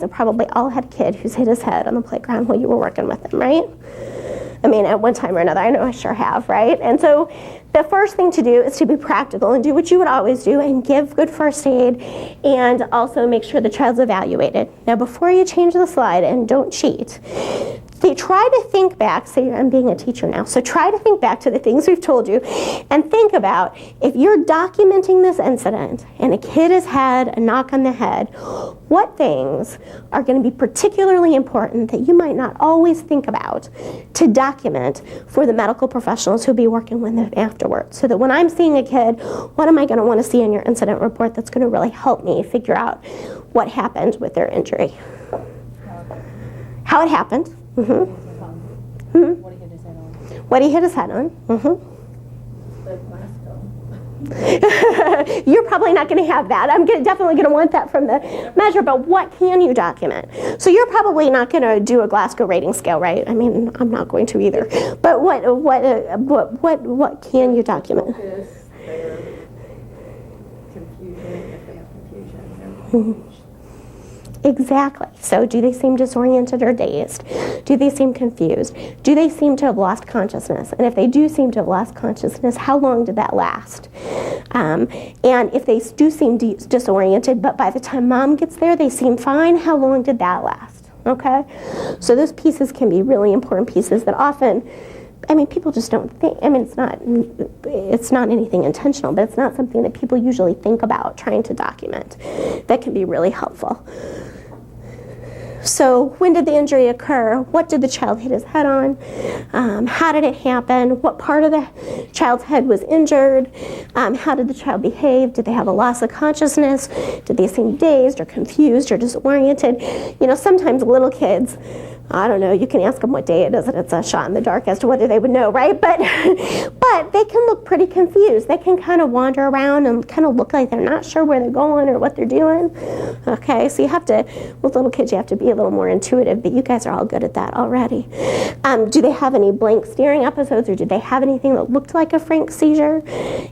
have probably all had a kid who's hit his head on the playground while you were working with him, right? I mean, at one time or another. I know I sure have, right? And so the first thing to do is to be practical and do what you would always do and give good first aid and also make sure the child's evaluated. Now, before you change the slide, and don't cheat, they try to think back, say I'm being a teacher now, so try to think back to the things we've told you and think about if you're documenting this incident and a kid has had a knock on the head, what things are going to be particularly important that you might not always think about to document for the medical professionals who'll be working with them afterwards, so that when I'm seeing a kid, what am I going to want to see in your incident report that's going to really help me figure out what happened with their injury. How it happened. Mm-hmm. What he hit his head on. What he hit his head on. Mm-hmm. You're probably not going to have that. I'm definitely going to want that from the measure, but what can you document? So you're probably not going to do a Glasgow rating scale, right? I mean, I'm not going to either. But what can you document? Focus, their confusion, if they have confusion. Mm-hmm. Exactly. So do they seem disoriented or dazed? Do they seem confused? Do they seem to have lost consciousness? And if they do seem to have lost consciousness, how long did that last? And if they do seem disoriented, but by the time mom gets there, they seem fine, how long did that last? Okay? So those pieces can be really important pieces that often, I mean, people just don't think, I mean, it's not anything intentional, but it's not something that people usually think about trying to document. That can be really helpful. So when did the injury occur? What did the child hit his head on? How did it happen? What part of the child's head was injured? How did the child behave? Did they have a loss of consciousness? Did they seem dazed or confused or disoriented? You know, sometimes little kids, I don't know, you can ask them what day it is and it's a shot in the dark as to whether they would know, right? But they can look pretty confused. They can kind of wander around and kind of look like they're not sure where they're going or what they're doing. Okay, so you have to, with little kids, you have to be a little more intuitive, but you guys are all good at that already. Do they have any blank staring episodes, or did they have anything that looked like a frank seizure?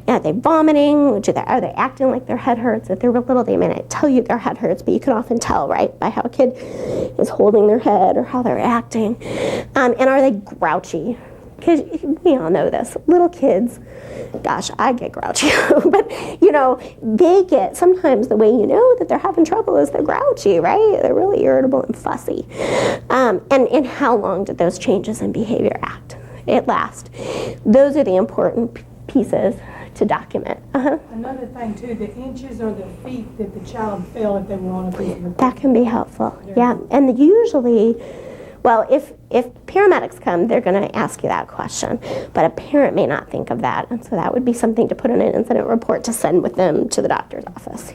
Are they vomiting? Are they acting like their head hurts? If they're little, they may not tell you their head hurts, but you can often tell, right, by how a kid is holding their head or how they're acting. And are they grouchy? Because we all know this. Little kids, gosh, I get grouchy. But, you know, they get, sometimes the way you know that they're having trouble is they're grouchy, right? They're really irritable and fussy. And how long did those changes in behavior last? Those are the important pieces to document. Another thing too, the inches or the feet that the child fell if they were on a piece of equipment. That can be helpful, yeah. And usually, well, if paramedics come, they're going to ask you that question, but a parent may not think of that, and so that would be something to put in an incident report to send with them to the doctor's office.